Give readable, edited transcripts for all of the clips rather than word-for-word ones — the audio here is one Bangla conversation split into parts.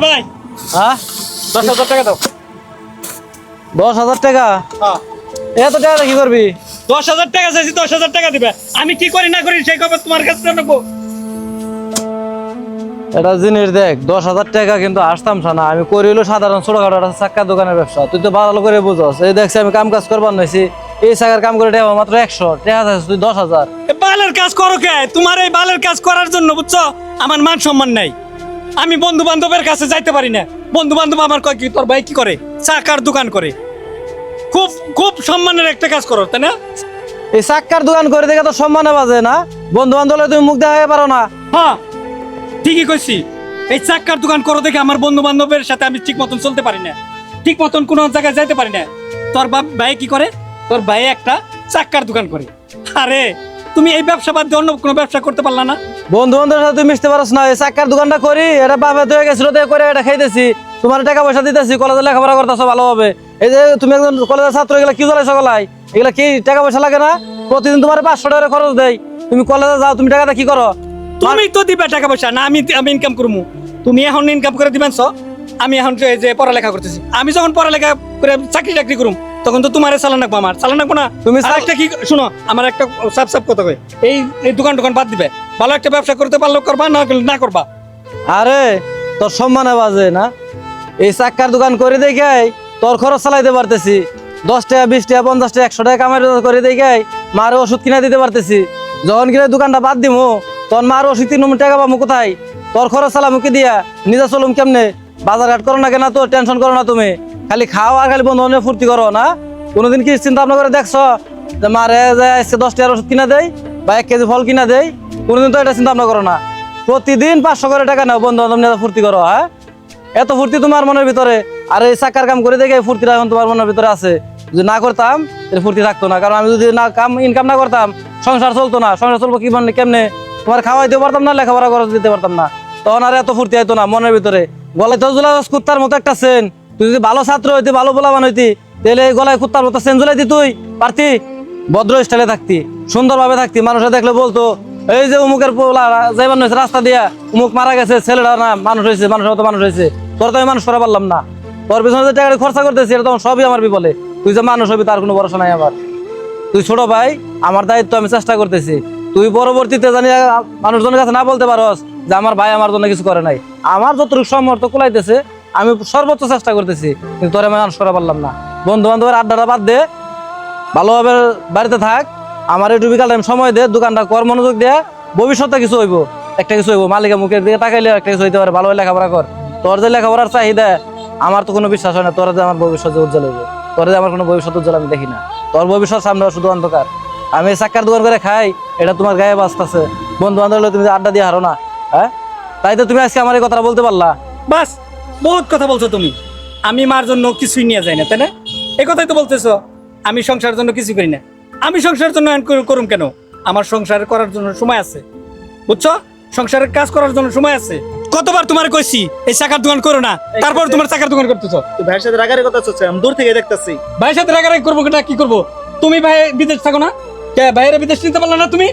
ভাই হ্যাঁ 10,000 টাকা দাও। 10,000 টাকা? হ্যাঁ এত টাকা কি করবি? 10,000 টাকা চাইছি, 10,000 টাকা দিবে। আমি কি করি না করি সেই খবর তোমার কাছে নেবো। এটা জিনিস দেখ, 10,000 টাকা কিন্তু আসতাম না। আমি করি হলো সাধারণ ছোটখাটো একটা চাক্কা দোকানের ব্যবসা। তুই তো ভালো করে বুঝস। এই দেখছি আমি কাম কাজ করবার নাইছি, এই চাকার কাম করে টাকা মাত্র 100 টাকা চাইছিস তুই 10,000। বালের কাজ করো কে? তোমার এই বালের কাজ করার জন্য বুঝছো আমার মান সম্মান নাই। আমি বন্ধু বান্ধবের কাছে যাইতে পারি না। বন্ধু বান্ধব আমার কয় কি তোর ভাই কি করে? চাকার দোকান করে। খুব খুব সম্মানের একটা কাজ করো, তাই না? এই চাক্কার দোকান করে দেখে তো সম্মানে বাজে না? বন্ধু বান্ধব তুমি মুখ দেখাতে পারো না? হ্যাঁ ঠিকই কইছি। এই চাক্কার দোকান করো দেখে আমার বন্ধু বান্ধবের সাথে আমি ঠিক মতন চলতে পারি না, ঠিক মতন কোনো জায়গায় যাইতে পারি না। তোর ভাই কি করে? তোর ভাই একটা চাক্কার দোকান করে। আরে তুমি এই ব্যবসা বাদ দিয়ে অন্য কোনো ব্যবসা করতে পারলা না? বন্ধু বান্ধবের সাথে তুই মিশতে পারস না? এই চাক্কার দোকানটা করি, এটা বাপে হয়ে গেছিল তো করে এটা খাইতেছি, তোমার টাকা পয়সা দিতেছি, কলেজে লেখাপড়া করতেছো ভালোভাবে। এই যে তুমি একজন কলেজের ছাত্র, এগুলা কি জ্বলাই সকালাই? এগুলা কি টাকা পয়সা লাগে না? প্রতিদিন তোমার 500 টাকা খরচ দেয়, তুমি কলেজে যাও, তুমি টাকাটা কি করো? তুমি তো দিবা টাকা পয়সা না, আমি ইনকাম করবো। তুমি এখন ইনকাম করে দিবেন। আমি এখন যে পড়ালেখা করতেছি, আমি যখন পড়ালেখা করে চাকরি করুম তখন তো তোমার চালান রাখবো। আমার চালান রাখবো না? তুমি একটা কি শুনো, আমার একটা সাপ কথা কই, এই দোকান বাদ দিবে। ভালো একটা ব্যবসা করতে পারলে করবা, না করবা। আরে তোর সম্মানে বাজে না? এই চাক্কার দোকান করে দেখে তোর খরচ চালাইতে পারতেছি, 10 টাকা 20 টাকা 50 টাকা 100 টাকা কামাই করে দেখে মার ওষুধ কিনা দিতে পারতেছি। যখন কিনা দোকানটা বাদ দিমু তখন মার ওষুধ 3 টাকা পাবো কোথায়? তোর খরচ চালামু কি দিয়া? নিজে চলুম কেমনে? বাজার ঘাট করো না কেন? তো টেনশন করো না, তুমি খালি খাও আর খালি বন্ধু বান্ধব ফুর্তি করো না? কোনোদিন কি চিন্তা ভাবনা করে দেখছো যে মারে যে আজকে 10 টাকার ওষুধ কিনা দেয় বা 1 কেজি ফল কিনা দেয়? কোনোদিন তো এটা চিন্তা ভাবনা করো না। প্রতিদিন 500 করে টাকা নাও, বন্ধু বান্ধব নিয়ে ফুর্তি করো। হ্যাঁ, এত ফুর্তি তোমার মনের ভিতরে? আর এই চাকার কাম করে দেখে ফুর্তিটা এখন তোমার মনের ভিতরে আছে। যদি না করতাম তাহলে ফুর্তি থাকতো না। কারণ আমি যদি না ইনকাম না করতাম, সংসার চলতো না। সংসার চলবো কি মানে কেমনে? তোমার খাওয়াইতে পারতাম না, লেখাপড়া খরচ দিতে পারতাম না, তখন আর এত ফুর্তি হইতো না মনের ভিতরে। গলায় তো জুলা কুত্তার মতো একটা সেন। তুই যদি ভালো ছাত্র হইতি, ভালো পোলাবান হইতি, তাহলে এই গলায় কুত্তার মতো সেন ঝুলাইতি, তুই পারতি? ভদ্র স্টাইলে থাকতি, সুন্দরভাবে থাকতি, মানুষে দেখলে বলতো এই যে উমুকের পোলা যাইবার হয়েছে রাস্তা দিয়া, উমুক মারা গেছে, ছেলেটা না মানুষ হয়েছে, মানুষের মতো মানুষ হয়েছে। তোর তো আমি মানুষ করা পারলাম না। তোর পিছনে যে টাকা খরচা করতেছি এটা তখন সবই আমার বিপলে। তুই যে মানুষ হবি তার কোনো ভরসা নাই আমার। তুই ছোট ভাই, আমার দায়িত্ব আমি চেষ্টা করতেছি। তুই পরবর্তীতে জানি মানুষজনের কাছে না বলতে পারস যে আমার ভাই আমার জন্য কিছু করে নাই। আমার যতটুকু সমর্থ কুলাইতেছে আমি সর্বোচ্চ চেষ্টা করতেছি, কিন্তু তোর আমি মানুষ করা পারলাম না। বন্ধু বান্ধবের আড্ডাটা বাদ দে, ভালোভাবে বাড়িতে থাক, আমার একটু বিকাল টাইম সময় দে, দোকানটা কর মনোযোগ দে। ভবিষ্যতে কিছু হইব, একটা কিছু হইব, মালিকের মুখের দিকে তাকাইলে একটা কিছু হইতে পারে। ভালোভাবে লেখাপড়া কর। তোর যে লেখাপড়ার চাহিদা আমার তো কোনো বিশ্বাস হয় না তোর যে আমার ভবিষ্যৎ উজ্জ্বল হইব। তোর যে আমার কোনো ভবিষ্যৎ উজ্জ্বল আমি দেখি না। তোর ভবিষ্যৎ সামনে শুধু অন্ধকার। আমি চাক্কার দোকান করে খাই, এটা তোমার গায়ে বাঁচতেছে। বন্ধু বান্ধব তুমি আড্ডা দিয়ে হারো না। হ্যাঁ, তাই তো তুমি আজকে আমার এই কথাটা বলতে পারলা। বাস, বহুত কথা বলছো তুমি। আমি মার জন্য কিছুই নিয়ে যাই না, তাই না? এই কথাই তো বলতেছো। আমি সংসারের জন্য কিছু করি না। আমি সংসারের জন্য করুম কেন? আমার সংসার করার জন্য সময় আছে, বুঝছো? সংসারের কাজ করার জন্য সময় আছে। কতবার তোমার কইছি এই চাকার দোকান করো না, তারপর তোমার চাকার দোকান করতেছো। তুই ভাইয়ের সাথে রাগারের কথা চলছে, আমি দূর থেকে দেখতেছি। ভাইয়ের সাথে রাগারাগি করবো না, কি করবো? তুমি ভাই বিদেশ থাকো না, কে ভাইয়ের বিদেশ নিতে পারলো না তুমি?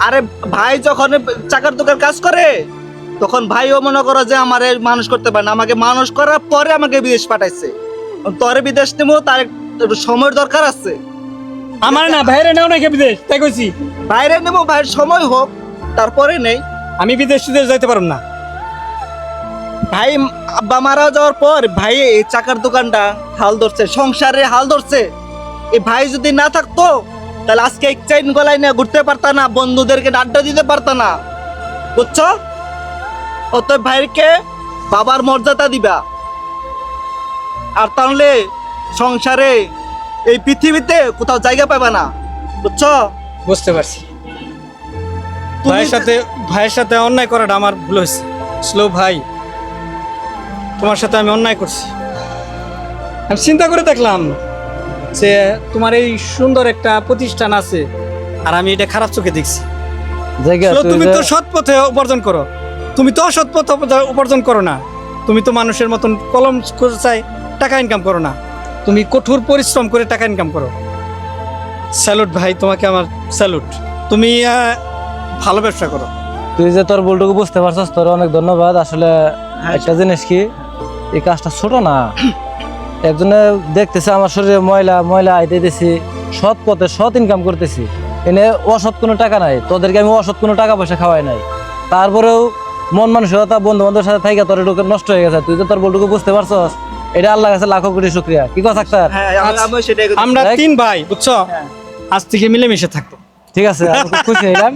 আরে ভাই যখন চাকার দোকান কাজ করে তখন ভাইও মনে করো যে আমারে মানুষ করতে পারে না, আমাকে মানুষ করার পরে আমাকে বিদেশ পাঠাইছে। তোরে বিদেশ নেবো, তার একটু সময়ের দরকার আছে। আমার না ভাইয়ের নেও না বিদেশ, তাই কইছি। বাইরে নেবো, ভাইয়ের সময় হোক, তারপরে নেই। আমি বিদেশ যাইতে পারবো না। ভাই আব্বা মারা যাওয়ার পর ভাই এই চাকার দোকানটা হাল ধরছে, সংসারে হাল ধরছে। এই ভাই যদি না থাকতো তাহলে আজকে এক চাইন গলায় নিয়ে ঘুরতে পারতা না, বন্ধুদেরকে আড্ডা দিতে পারতা না, বুঝছো? অত ভাইকে বাবার মর্যাদা দিবা, আর তাহলে সংসারে এই পৃথিবীতে কোথাও জায়গা পাবে না, বুঝছো? বুঝতে পারছি। তুমি ভাইয়ের সাথে অন্যায় করাটা আমার ভুল হয়েছে। স্লো ভাই, তোমার সাথে আমি অন্যায় করছি। আমি চিন্তা করে দেখলাম যে তোমার এই সুন্দর একটা প্রতিষ্ঠান আছে, আর আমি এটা খারাপ চোখে দেখছি। তুমি তো সৎ পথে উপার্জন করো, তুমি তো অসৎ পথে উপার্জন করো না। তুমি তো মানুষের মতন কলম চাই টাকা ইনকাম করো না, তুমি কঠোর পরিশ্রম করে টাকা ইনকাম করো। স্যালুট ভাই, তোমাকে আমার স্যালুট। তুমি ভালো ব্যবসা করো। তুই যে তোর ভুলটুকু বুঝতে পারছস, তোর অনেক ধন্যবাদ। আসলে একটা জিনিস কি, এই কাজটা ছোট না। একজনে দেখতেছে আমার শরীরে ময়লা ময়লা আইতেছি, সৎ পথে সৎ ইনকাম করতেছি, এনে অসৎ কোনো টাকা নাই, তোদেরকে আমি অসৎ কোনো টাকা পয়সা খাওয়াই নাই। তারপরেও মন মানসিকতা বন্ধু বান্ধবের সাথে থাইকা তোর এটুকু নষ্ট হয়ে গেছে। তুই যে তোর ভুলটুকু বুঝতে পারছস, এটা আল্লাহ কাছে লাখো কোটি শুকরিয়া। কি কথা ডাক্তার? হ্যাঁ আমি সেটাই আমরা দেখ। 3 ভাই বুঝছো, আজ থেকে মিলেমিশে থাকবো। ঠিক আছে, আমি খুব খুশি হইলাম।